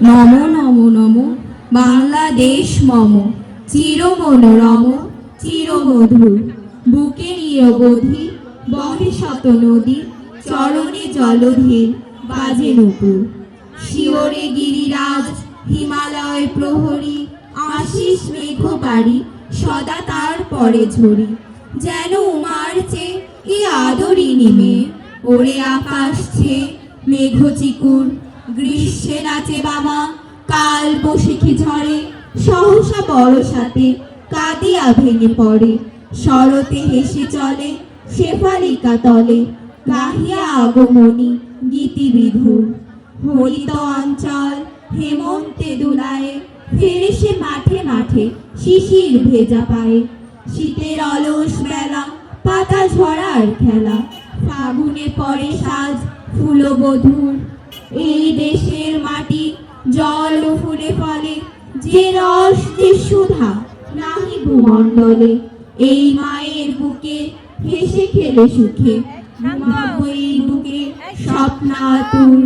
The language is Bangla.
নম নম নম বাংলাদেশ মম, চির মনোরম চির মধুর। বুকে নিরবধি বহে শত নদী, চরণে জলধির বাজে নূপুর। শিওরে গিরিরাজ হিমালয় প্রহরী, আশিস মেঘ পারি সদা তার পরে ঝরি। যেন উমার চেয়ে এ আদরিনী মেয়ে, ওরে আকাশ ছেয়ে মেঘ চিকুর। গ্রীষ্মে নাচে বামা কাল বৈশাখী ঝড়ে, সহসা বর্ষাতে কাঁদিয়া ভেঙে পড়ে। শরতে হেসে চলে শেফালিকা তলে, গাহিয়া আগমনী গীতি বিধুর। হরিত অঞ্চল হেমন্তে দুলায়ে, ফেরে সে মাঠে মাঠে শিশির ভেজা পায়ে। শীতের অলস বেলা পাতা ঝরার খেলা, ফাগুনে পরে সাজ ফুলবধূর। এই দেশের মাটি জল ও ফুলে ফলে, যে রস যে সুধা নাহি ভূমণ্ডলে। এই মায়ের বুকে হেসে খেলে সুখে, ঘুমাবো এই বুকে স্বপ্নাতুর।